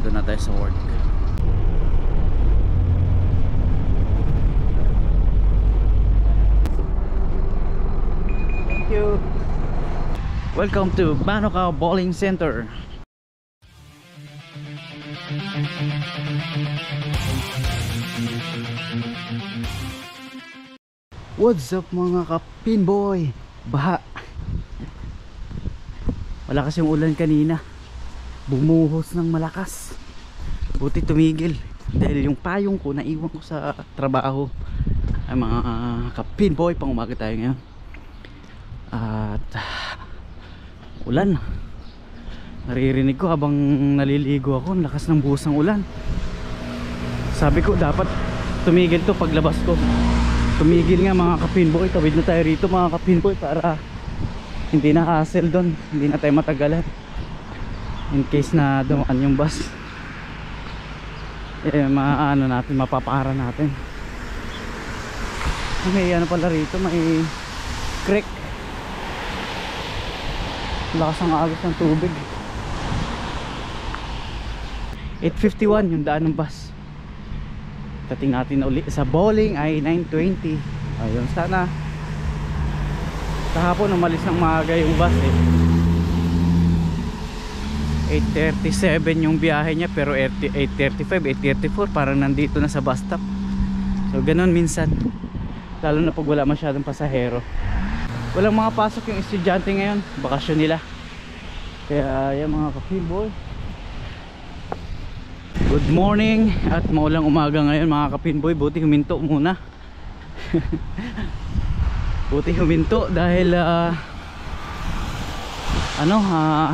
nandun na tayo sa work. Thank you. Welcome to Banoka Bowling Center. What's up mga ka-pinboy? Baha. Wala kasing ulan kanina. Bumuhos ng malakas. Buti tumigil. Dahil yung payong ko naiwan ko sa trabaho. Ay mga ka-pinboy, pang umaga tayo ngayon. At ulan. Naririnig ko habang naliligo ako, ang lakas ng buhos ng ulan. Sabi ko dapat tumigil to paglabas ko. Tumigil nga mga ka-pinboy. Tawid na tayo rito mga ka-pinboy para hindi na hassle doon. Hindi na tayo matagalan in case na dumaan yung bus. Maano natin, mapapara natin. May ano pala rito, may creek. Lakas ang agos ng tubig. 8:51 yung daan ng bus. Tating natin ulit sa bowling ay 9:20. Ayun, sana kahapon umalis ng maaga yung bus 8:37 yung biyahe niya, pero 8:35, 8:34 parang nandito na sa bus stop. So ganun minsan, lalo na pag wala masyadong pasahero. Walang mga pasok yung estudyante ngayon, bakasyon nila. Kaya yan mga ka-pinboy, good morning at maulang umaga ngayon mga ka-pinboy. Buti huminto muna. Buti huminto dahil wala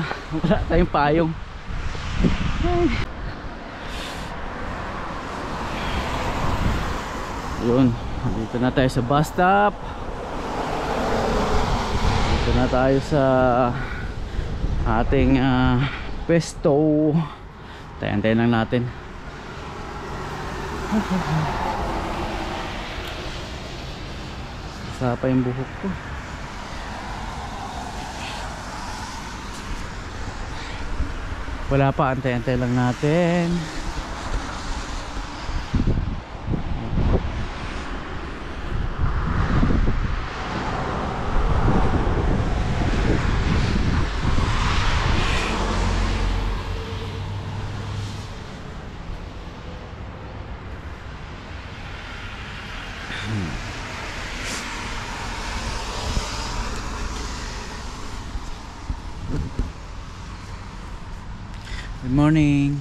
tayong payong. Yun, dito na tayo sa bus stop. Dito na tayo sa ating pwesto. Tayo-tayo lang natin. Sapa yung buhok ko. Wala pa, antay-antay lang natin. Good morning.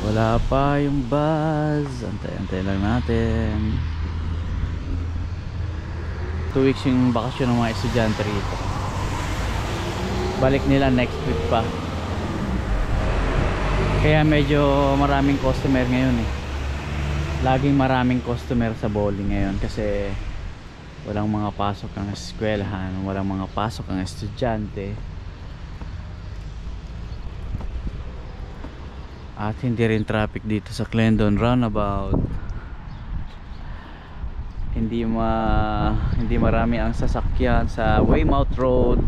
Wala pa yung bus. Antay-antay lang natin. 2 weeks yung bakasyon ng mga estudyante rito. Balik nila next week pa. Kaya medyo maraming customer ngayon Laging maraming customer sa bowling ngayon kasi walang mga pasok ang eskwelahan, walang mga pasok ang estudyante. At hindi rin traffic dito sa Clendon Roundabout. Hindi marami ang sasakyan sa Weymouth Road.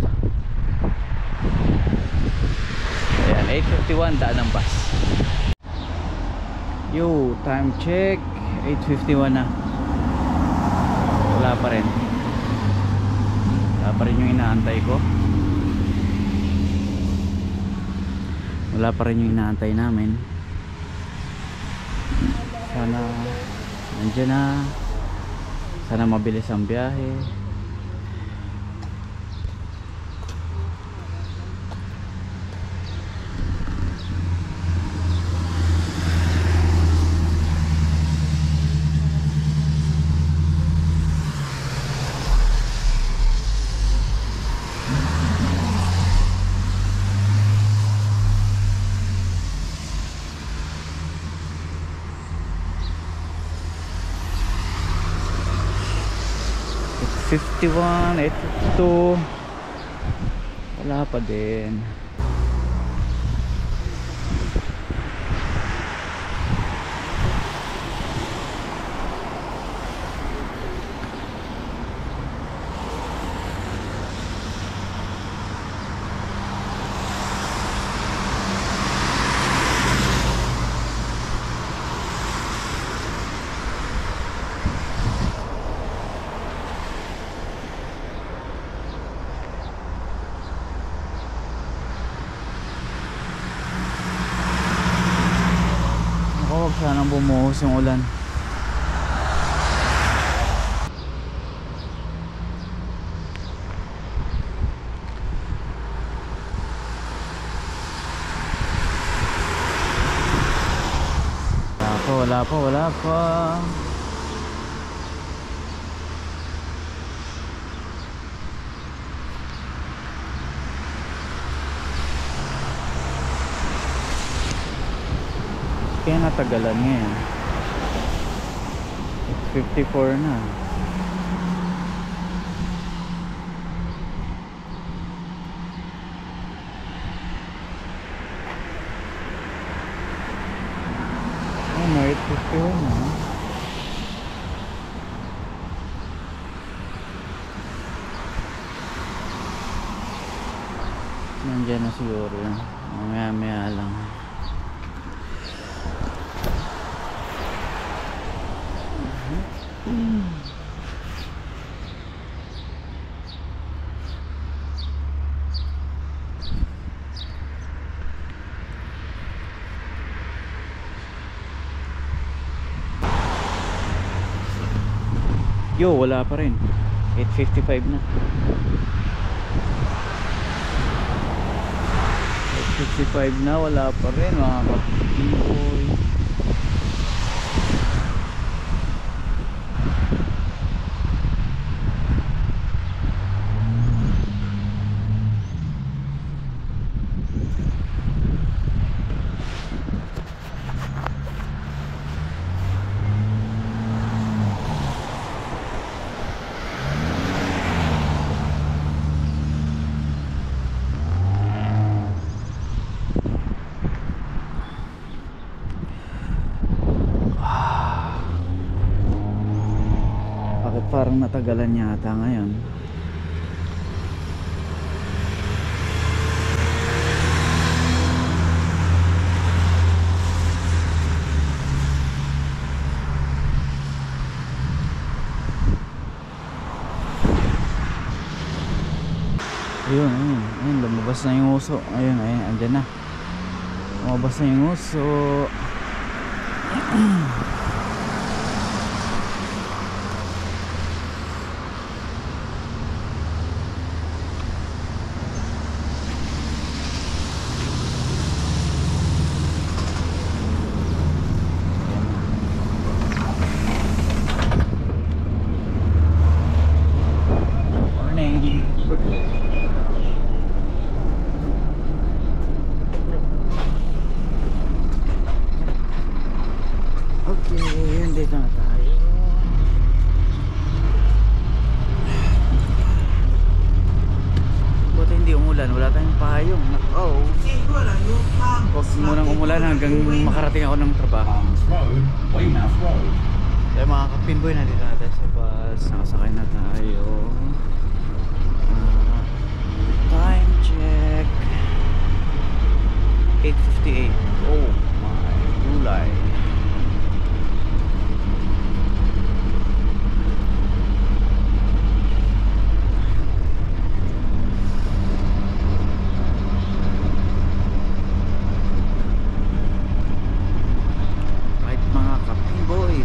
Ayan, 8:51 daan ng bus. Yo, time check 8:51 na. Wala pa rin yung inaantay ko. Wala pa rin yung inaantay namin. Sana nandiyan na. Sana mabilis ang biyahe. $51, $82. Wala pa din. Sanang bumuhos yung ulan. Wala pa. Kaya natagalan ngayon. 54 na. Oh, may 51 na. Nandiyan na siguro yun. Mamaya lang. Yo, wala pa rin. 8:55 na. 8:55 na, wala pa rin mga kapitboy. Parang natagalan yata ngayon. Ayun, lumabas na yung uso. Ayun, andyan na. Lumabas na yung uso. Dito na tayo. Buti hindi umulan, wala tayong payong. Oh. Huwag munang umulan hanggang makarating ako ng trabaho. Kaya mga kapinboy, nandito na tayo sa bus. Nakasakay na tayo. Time check 8:58. Oh my gulay.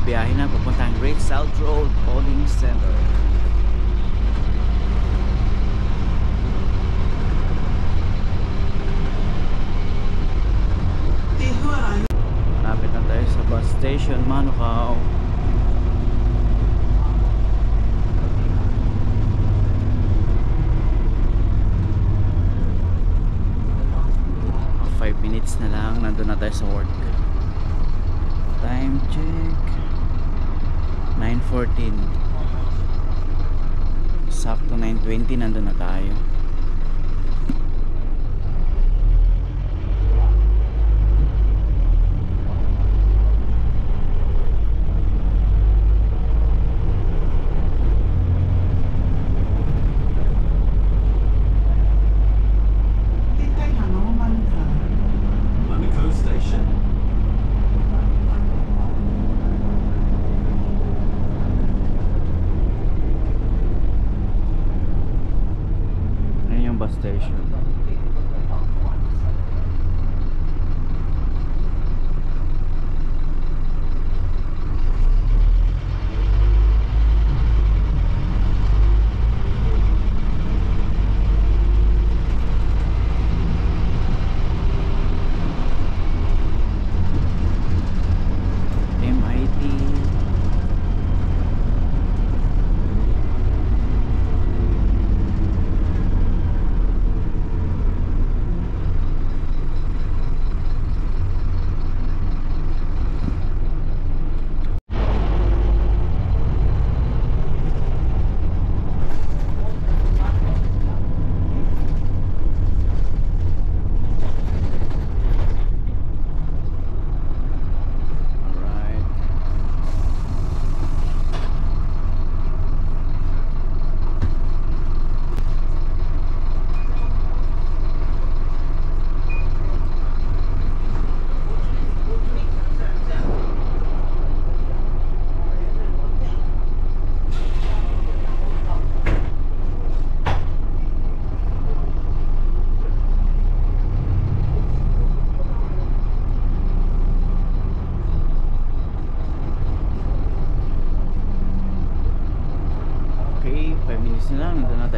Biyahe na papuntang Great South Road Bowling Center. Lapit na tayo sa bus station Manukau. 5 minutes na lang, nandun na tayo sa work. Time check 9:14. Sakto 9:20 nandun na tayo.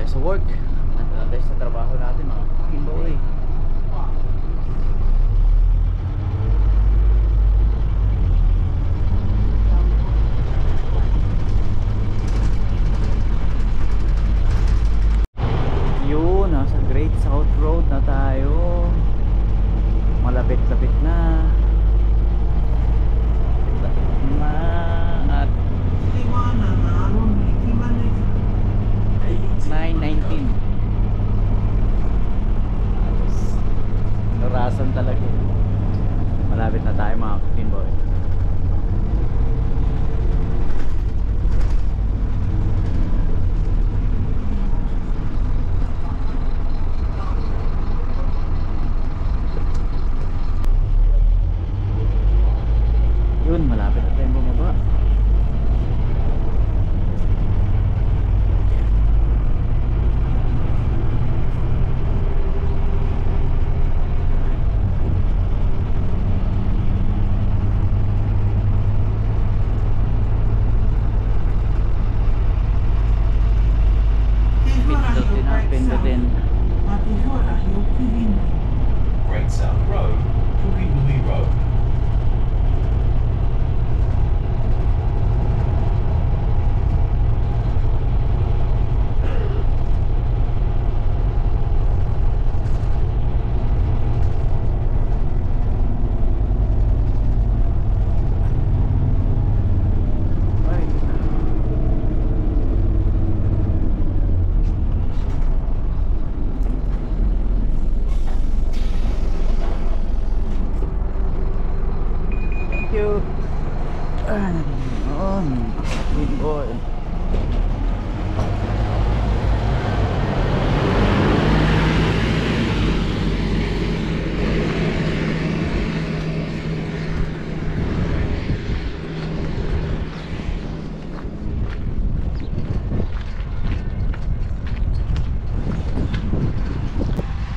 sa work. Nandito na tayo sa trabaho natin mga kapinboy. Yun, nasa Great South Road na tayo. Malapit-lapit na. At 9:19. Narasan talaga. Malapit na tayo mga kapinboy. Yun, malapit na tayong bumaba. Pindutin. Great South Road, Kuhibui Road.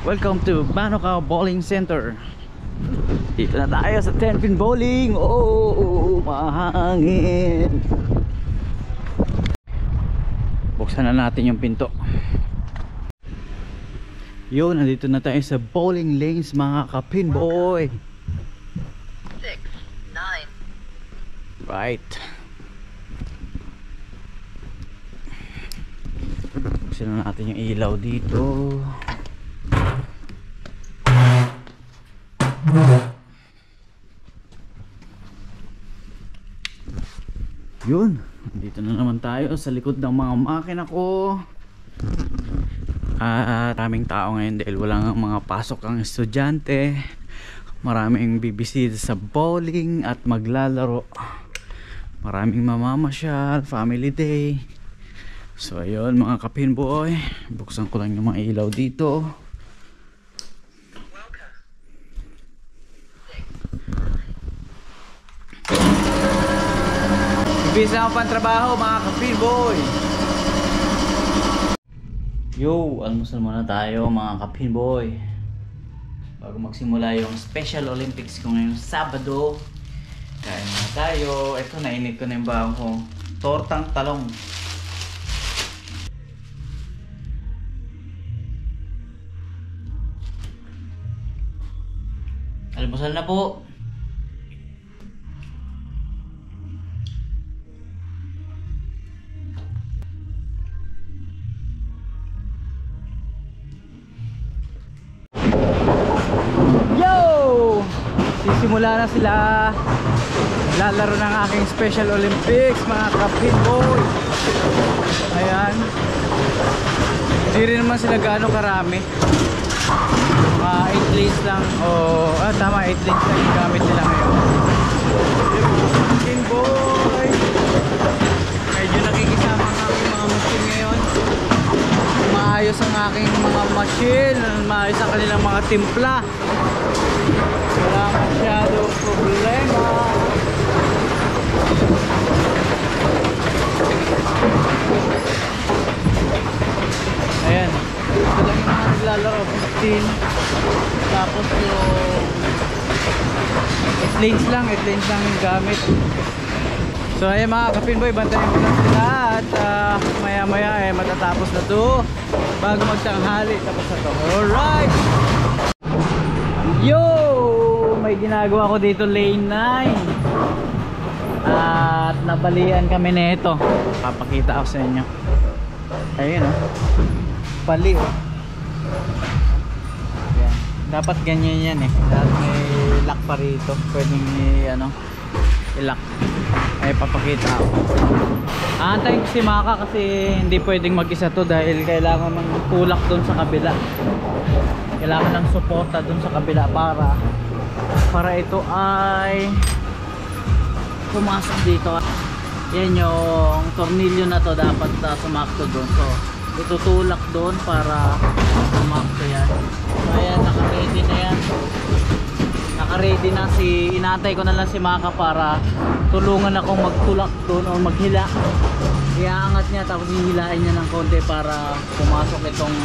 Welcome to Manukau Bowling Center. Dito na tayo sa 10-pin bowling. Oh, mahangin. Buksan na natin yung pinto. Yun, nandito na tayo sa bowling lanes mga kapinboy. 6, 9. Right. Buksan na natin yung ilaw dito. Yun, dito na naman tayo sa likod ng mga makina ko. Maraming tao ngayon dahil wala nga mga pasok ang estudyante. Maraming bibisita sa bowling at maglalaro. Maraming mamamasyal, family day. So ayun mga kapinboy, buksan ko lang yung mga ilaw dito. Bisa ako pang trabaho mga kapinboy. Yo, almusal muna tayo mga kapinboy bago magsimula yung Special Olympics ko ngayong Sabado. Kain na tayo. Ito, nainit ko na yung bago ko. Tortang talong. Almusal na po. Sisimula na sila. Lalaro ng aking Special Olympics mga kapinboy. Ayan. Hindi rin naman sila gaano karami. 8 lanes lang. Tama, 8 lanes lang yung gamit nila ngayon. Kapinboy, medyo nakikisama ang aking mga machine ngayon. Maayos ang aking mga machine. Maayos ang kanilang mga timpla. Wala masyado problema. Ayan, ito lang yung mga naglalaro 15. Tapos yung 8 lanes lang yung gamit. So ayun mga kapinboy, bantayan ko lang sila at maya maya matatapos na to bago magtanghali. Tapos na to. Alright! Yo! May ginagawa ko dito lane 9 at nabalian kami nito. Papakita ako sa inyo. Ayun oh. Bali oh. Yan. Dapat ganyan yan eh. Dapat may lock pa rito. Pwedeng i-lock. Ay papakita ako. Aantayin ko si Maka kasi hindi pwedeng mag-isa to dahil kailangan ng tulak doon sa kabila. Kailangan ng suporta doon sa kabila para ito ay pumasok dito. Yan yung tornilyo na to, dapat sumakto doon. So itutulak doon para sumakto yan. So ayan, naka-ready na yan. Naka-ready na inantay ko na lang si Maka para tulungan akong magtulak doon o maghila. Iaangat niya tapos hihilain niya ng konti para pumasok itong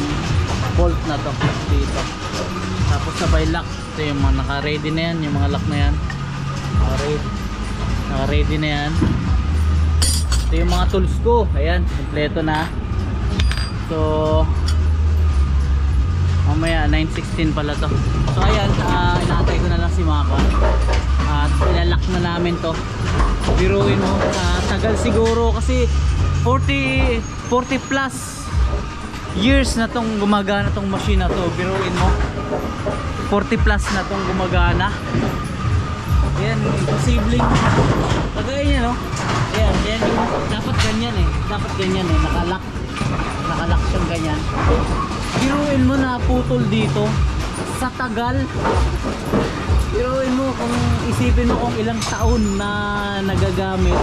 bolt na to dito. Tapos sabay lock. Ito yung mga naka-ready na yan, yung mga lock na yan. Naka-ready na yan. Ito yung mga tools ko. Ayan, kompleto na. So mamaya 9:16 pala to. So ayan, inaantay ko na lang si Maka at ilalak na namin to. Biruin mo, tagal siguro kasi 40 plus years na tong gumagana tong machine na to. Biruin mo, 40 plus na tong gumagana. Ayan, imposibleng kagaya niya no. Ayan, dapat ganyan eh. Dapat ganyan eh, nakalock siyang ganyan. Biruin mo na putol dito sa tagal. Biruin mo kung isipin mo kung ilang taon na nagagamit.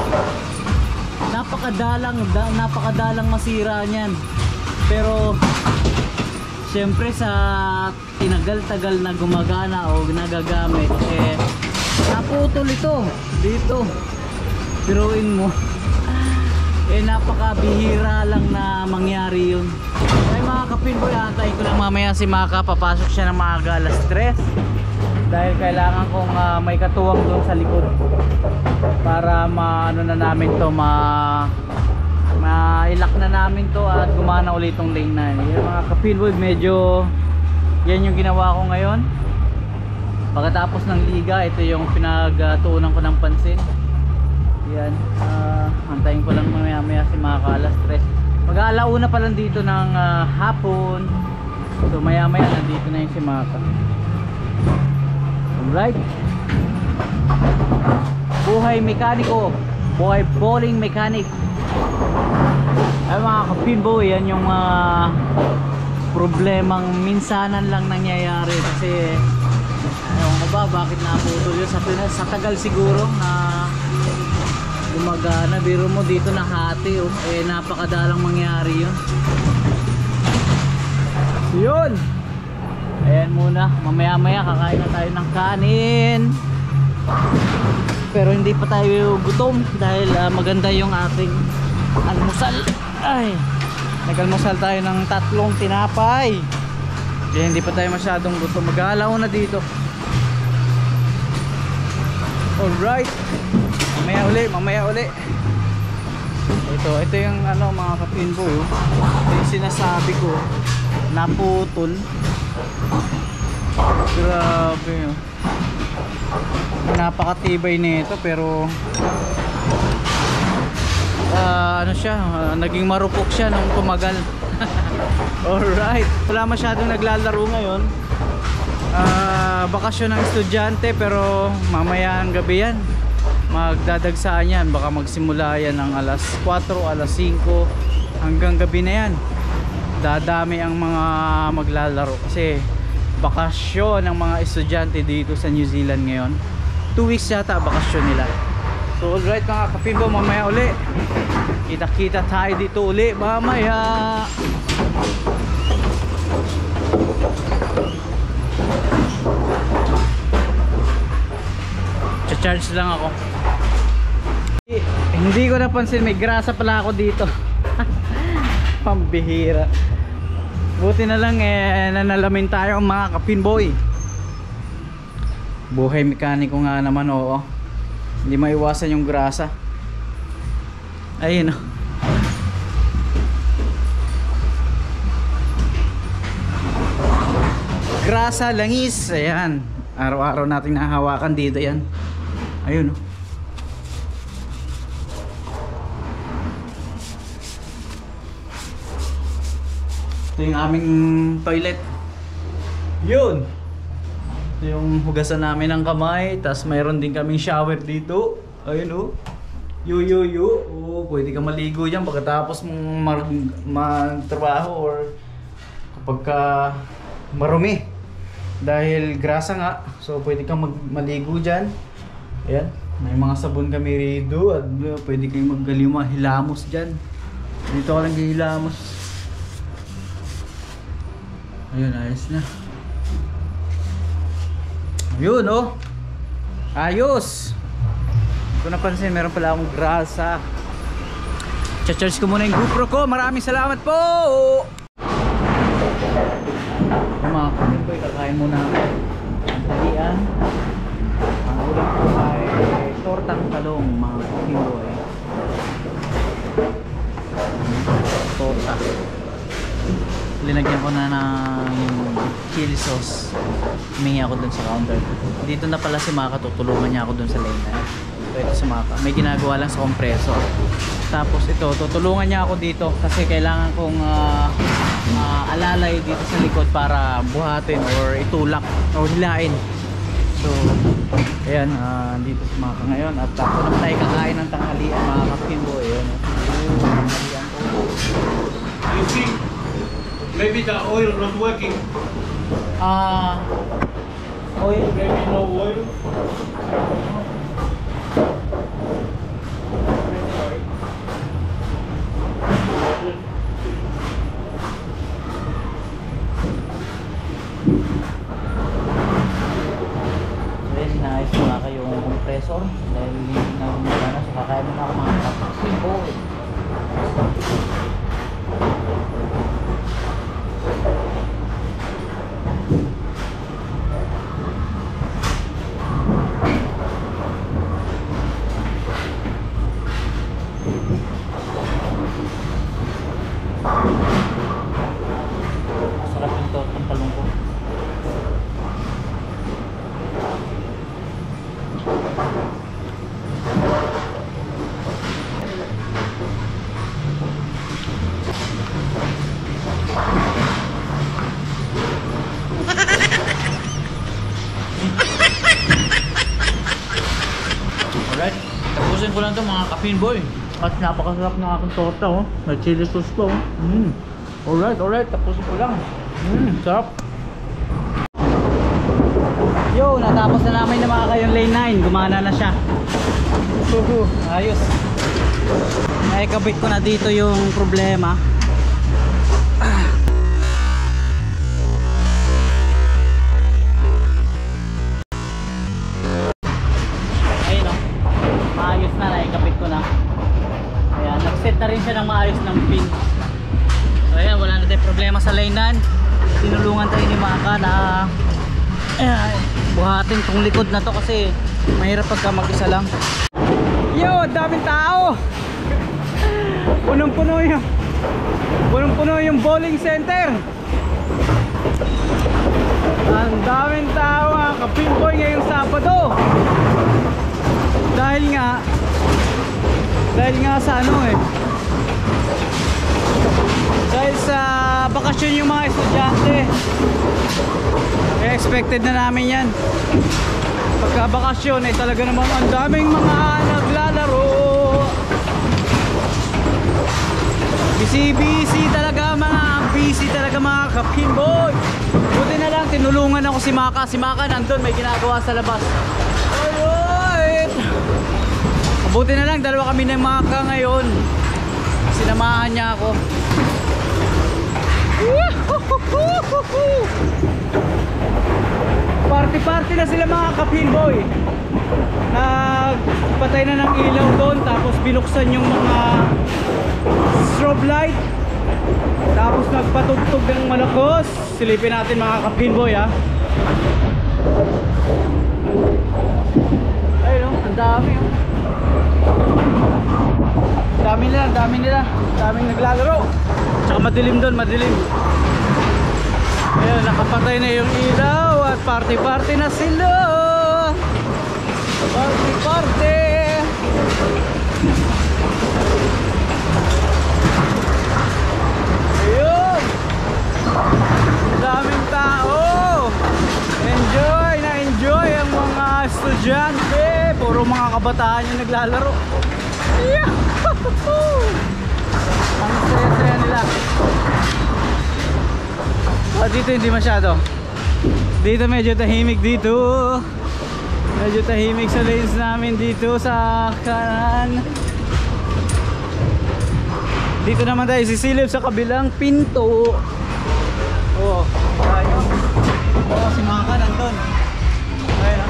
Napakadalang masira niyan. Pero syempre sa tinagal-tagal na gumagana o nagagamit naputol ito dito. Biruin mo. Napakabihira lang na mangyari yun. Ay mga kapinboy, antayin ko lang mamaya si Maka. Papasok siya ng maaga alas 3 dahil kailangan kong may katuwang doon sa likod para maano na namin to, ma-ilak na namin to at gumana ulit tong lane 9. Yung mga kapinboy, medyo yan yung ginawa ko ngayon. Pagkatapos ng liga, ito yung pinagtuunan ko ng pansin. Yan, antayin ko lang maya si Maka alas 3. Mag-aalauna pa lang dito ng hapon. So maya nandito na yung si Maka. Alright. Buhay mekaniko, buhay bowling mechanic. Ay mga kapinboy, yan yung problemang minsanan lang nangyayari kasi ewan ko ba bakit naputol yun sa tagal siguro na gumagana. Biro mo dito na hati napakadalang mangyari yun. Ayan muna, mamaya kakain na tayo ng kanin pero hindi pa tayo gutom dahil maganda yung ating almusal. Ay, nag-almusal tayo ng 3 tinapay kaya hindi pa tayo masyadong gutom. Mag-aalaw na dito. Alright, mamaya uli. Ito yung mga kapinboy. Ito yung sinasabi ko, naputol. Grabe napakatibay nito pero naging marupok siya nung tumagal. Alright, wala masyadong naglalaro ngayon. Bakasyon ng estudyante pero mamaya ang gabi yan magdadagsaan yan. Baka magsimula yan ng alas 4, alas 5 hanggang gabi na yan. Dadami ang mga maglalaro kasi bakasyon ng mga estudyante dito sa New Zealand ngayon. 2 weeks yata bakasyon nila. So alright mga kapinbo, mamaya uli kita tayo dito uli mamaya. Charge lang ako. Hindi ko napansin may grasa pala ako dito. Pambihira. Buti na lang nanalamin tayo mga kapinboy. Buhay mekaniko nga naman, oo. Hindi maiwasan yung grasa. Ayun oh. Grasa, langis. Ayan. Araw-araw nating nahahawakan dito yan. Ayun oh. Ito yung aming toilet. Yun. Ito yung hugasan namin ng kamay. Tapos mayroon din kaming shower dito. Ayun oh. Oh, pwede ka maligo dyan pagkatapos mong magtrabaho or kapag ka marumi. Dahil grasa nga. So pwede kang maligo dyan. Ayan. May mga sabon kami rito. At pwede kayong hilamos dyan. Dito ka lang hilamos. Ayun, ayos na. Ayun, oh. Ayos. Kung napansin, meron pala akong grasa. Cha-charge ko muna yung GoPro ko. Maraming salamat po. Yung mga kunin ko, kakain muna ako. Ang talian. Ang ulam ko ay tortang talong, mga kunin. Torta. Linagyan ko na ng chili sauce. Humingi ako dun sa counter. Dito na pala si Maka, tutulungan niya ako dun sa lane na. Ito si Maka, may ginagawa lang sa compressor. Tapos ito, tutulungan niya ako dito kasi kailangan kong alalay dito sa likod para buhatin or itulak or hilain. So, ayan, dito si Maka ngayon. At ako naman tayo kakain ng tanghalian, mga kapimbo. Ayan, tanghalian ko. You see, maybe the oil not working. Oil? Maybe no oil. Nice wala kayong compressor dahil hindi na gumagana, so kakain mo na ako mga kapimbo. Masarap yung tortang talong ko. Alright, tapusin ko lang ito mga kapinboy. At napakasarap ng aking torta oh. May chili sauce pa oh. Alright, tapusin ko lang. Sarap. Yo, natapos na namin na mga kayong lane 9. Gumana na siya. Ayos. Naikabit ko na dito yung problema. Ayun oh. Maayos na, naikabit ko na. Ayan, nag-set na rin siya ng maayos ng pin. So ayan, wala na tayong problema sa lane 9. Tinulungan tayo ni Maka na buhatin tong likod na to kasi mahirap pagka mag-isa lang. Yo, daming tao. Punong-puno yung bowling center. Ang daming tao mga kapimboy ngayong Sabado. Dahil nga sa dahil sa bakasyon yung mga estudyante. Expected na namin yan. Pagka bakasyon talaga naman ang daming mga naglalaro. Busy talaga mga kapimboy. Buti na lang tinulungan ako si Maka. Si Maka nandun, may ginagawa sa labas. Alright. Buti na lang dalawa kami ng Maka ngayon. Sinamahan niya ako. Party na sila mga kapinboy. Nagpatay na ng ilaw doon, tapos binuksan yung mga strobe light, tapos nagpatugtog ng malakos. Silipin natin mga kapinboy ha. Ayun oh, ang dami oh. dami nila, daming naglalaro. Tsaka madilim doon, madilim. Ayun, nakapatay na yung ilaw at party-party na sila. Party-party. Ayun. Daming tao. Enjoy na enjoy ang mga estudyante. Puro mga kabataan yung naglalaro. Yahoo! Ang saya-saya nila. Dito hindi masyado. Dito medyo tahimik dito. Medyo tahimik sa lanes namin dito sa kanan. Dito naman tayo sisilip sa kabilang pinto. Oh, tayo. Oh, si Maka nandun. Ayun.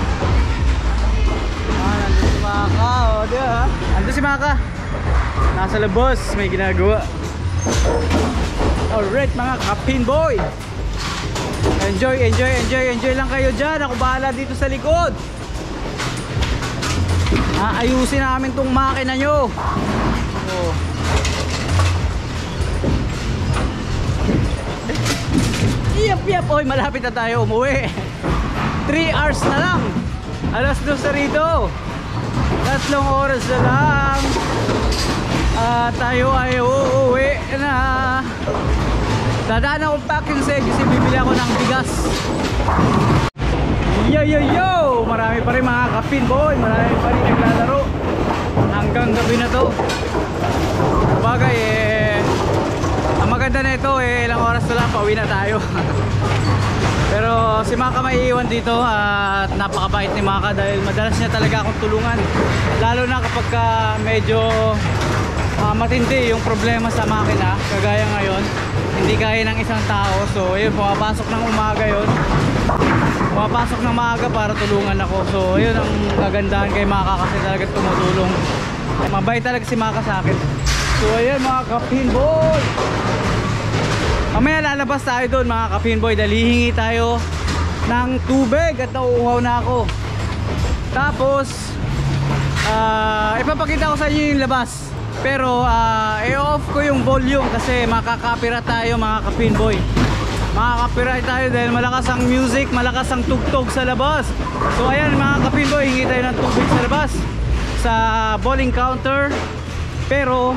Nandun si Maka. Oh, di ba? Nandun si Maka. Nasa labas, may ginagawa. Alright mga kapinboy. Enjoy lang kayo dyan. Ako bahala dito sa likod. Ayusin namin tong makina nyo. Oh. Yap. Oy, malapit na tayo umuwi. 3 hours na lang. Alas 2 sa rito. 3 oras na lang. Tayo ay uuwi na. Dadaan akong packing save kasi bibili ako ng bigas. Yo! Marami pa rin mga kapinboy. Marami pa rin naglalaro hanggang gabi na to. Bagay ang maganda na ito ilang oras na lang pauwi na tayo. Pero si Maka may iwan dito at napakabait ni Maka dahil madalas niya talaga akong tulungan. Lalo na kapag medyo matindi yung problema sa makina. Kagaya ngayon, hindi kaya ng isang tao. So ayun, pumapasok ng umaga yun. Pumapasok ng maaga para tulungan ako. So ayun ang kagandahan kay Maka kasi talaga tumutulong. Mabait talaga si Maka sa akin. So ayun mga kapinboy. Mamaya lalabas tayo doon mga kapinboy dahil hihingi tayo ng tubig at nauuhaw na ako. Tapos ipapakita ko sa inyo yung labas. Pero i-off ko yung volume kasi makaka-copyright tayo mga kapinboy. Makaka-copyright tayo dahil malakas ang music, malakas ang tugtog sa labas. So ayan mga kapinboy, hingi tayo ng tubig sa labas sa bowling counter. Pero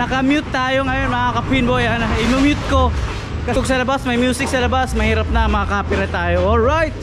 naka-mute tayo ngayon mga kapinboy. I-mute ko. Kasi sa labas, may music sa labas, mahirap na makaka-copyright tayo. Alright!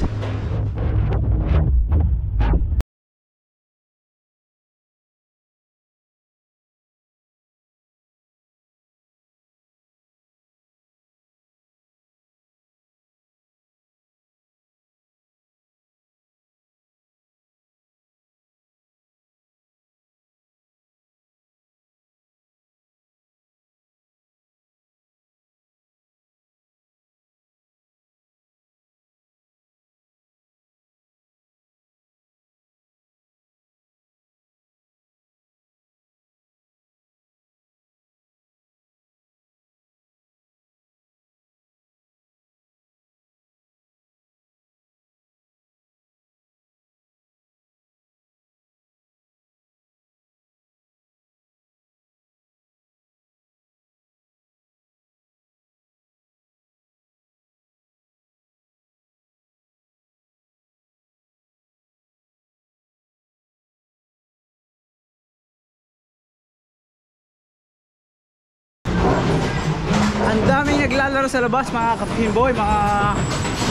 Ang daming naglalaro sa labas mga kapinboy, mga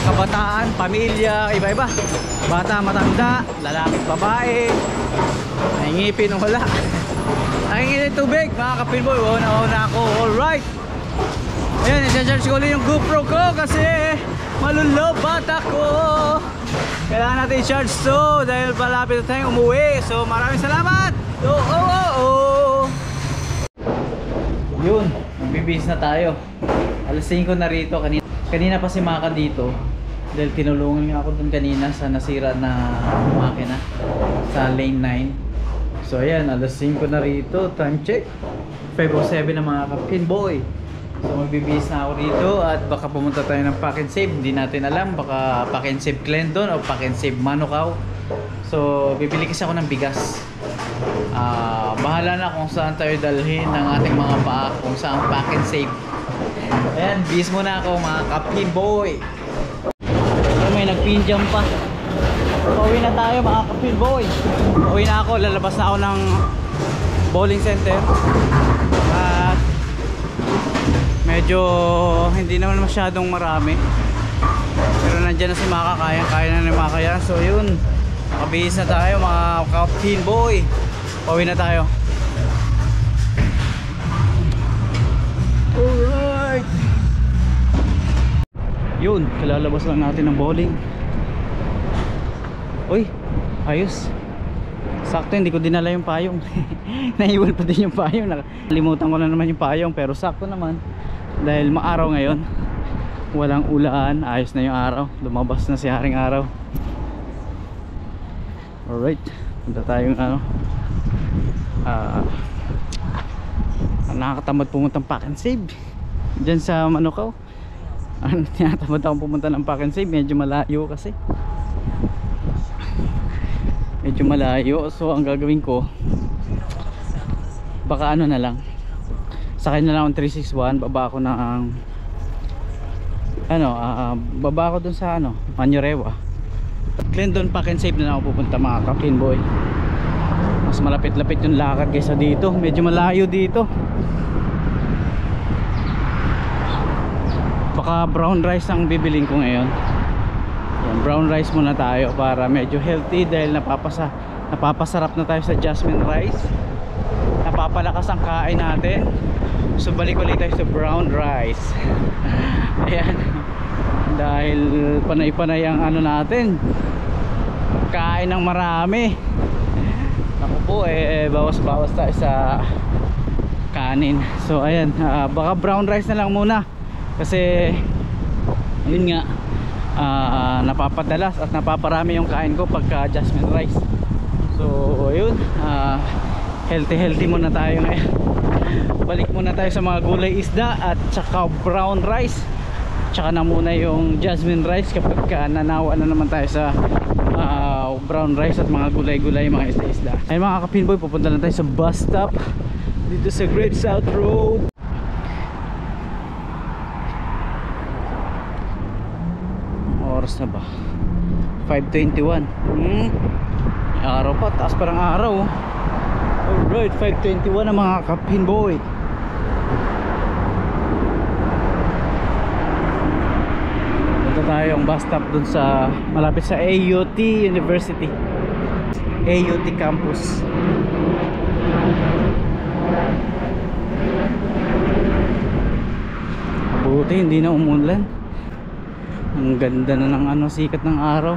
kabataan, pamilya, iba-iba. Bata, matanda, lalaki, babae. Nangingipin o wala. Nangingipin tubig mga kapinboy. Una ako. Alright. Ayan, isa-charge ko ulit yung GoPro ko kasi malulobat ako. Kailangan natin i-charge to dahil palapit na tayong umuwi. So maraming salamat. Yun, magbibihis na tayo. Alas 5 na rito. Kanina pa si Maka dito dahil tinulungan niya ako dun kanina sa nasira na makina sa lane 9. So ayan, alas 5 na rito. Time check 5:07 na mga kapinboy. So magbibihis na ako rito at baka pumunta tayo ng Pack and Save. Hindi natin alam, baka Pack and Save Clendon o Pack and Save Manukau. So bibili kasi ako ng bigas. Bahala na kung saan tayo dalhin ng ating mga paa, kung saan pack and save. Ayan, bis muna ako mga kapin boy. May nagpinjam pa. Pauwi na tayo mga kapin boy. Pauwi na ako, lalabas na ako ng bowling center. At medyo hindi naman masyadong marami, pero nandyan na si Maka, kaya na ni Maka yan. So yun, makabihis na tayo mga kapin boy. Pauwi na tayo. Alright, yun, kalalabas lang natin ng bowling. Uy, ayos. Sakto, hindi ko dinala yung payong. Naiwan pa din yung payong. Nakalimutan ko na naman yung payong, pero sakto naman dahil maaraw ngayon, walang ulan, ayos na yung araw, lumabas na si Haring Araw. Alright, punta tayong nakakatamad pumunta ng pack and save dyan sa Manukaw. Tinatamad akong pumunta ng pack and save, medyo malayo kasi, medyo malayo. So ang gagawin ko, baka na lang, sakay na lang ang 361, baba ako ng baba ako dun sa Manurewa. Clendon pack and save na lang ako pupunta mga kapin boy. Mas malapit-lapit yung lakad kaysa dito, medyo malayo dito. Baka brown rice ang bibiling ko ngayon. Yan, brown rice muna tayo para medyo healthy, dahil napapasarap na tayo sa jasmine rice, napapalakas ang kain natin. So balik ulit tayo sa brown rice. Ayan, dahil panay-panay ang natin, kain ng marami. Ako po bawas-bawas tayo sa kanin. So ayan, baka brown rice na lang muna, kasi yun nga, napapadalas at napaparami yung kain ko pagka jasmine rice. So yun, healthy muna tayo ngayon. Balik muna tayo sa mga gulay, isda at saka brown rice, tsaka na muna yung jasmine rice kapag nanawa na naman tayo sa brown rice at mga gulay-gulay, mga isda-isda. Ayun mga kapinboy, pupunta na tayo sa bus stop dito sa Great South Road. Oras na ba? 5:21. Araw pa, taas pa ng araw. Alright, 5:21 na mga kapinboy. Punta tayong bus stop dun sa malapit sa AUT University, AUT campus. Buti hindi na umulan. Ang ganda na ng sikat ng araw.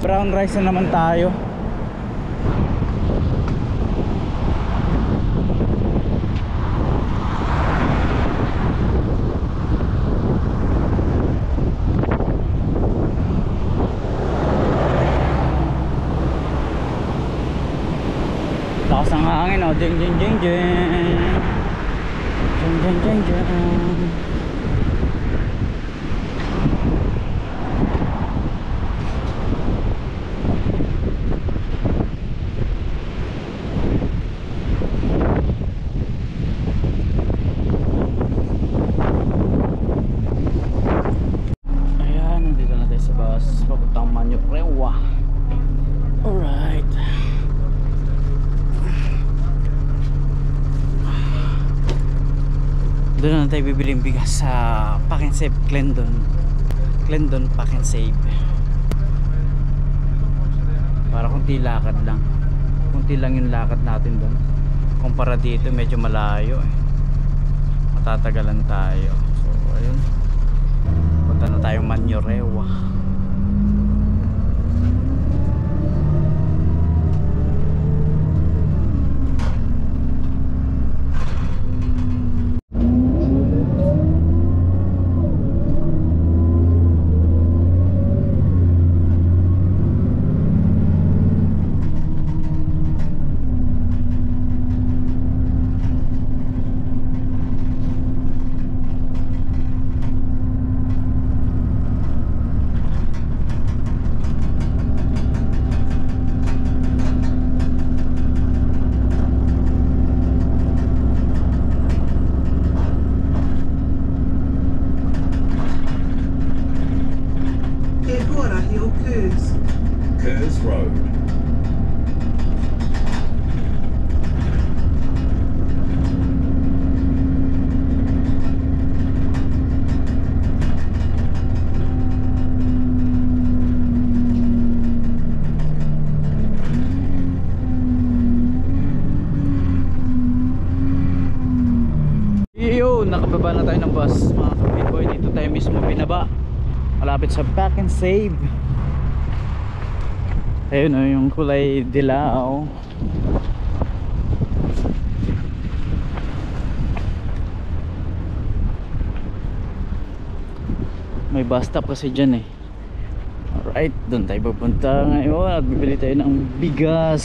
Brown rice na naman tayo. Lakas ng hangin, jeng jeng jeng jeng jeng jeng jeng jeng. Papuntang Manurewa. Alright, doon na tayo bibiling bigas sa Pack and Save Clendon Pack and Save. Para kunti lakad lang, kunti lang yung lakad natin doon kumpara dito, medyo malayo matatagalan tayo. So ayun, punta na tayong Manurewa. Ayun, nakababa na tayo ng bus mga kapitboy. Dito tayo mismo binaba, malapit sa Pack and Save. Ayun o, yung kulay dilaw. May bus stop kasi dyan eh. Alright, doon tayo pupunta ngayon at bibili tayo ng bigas.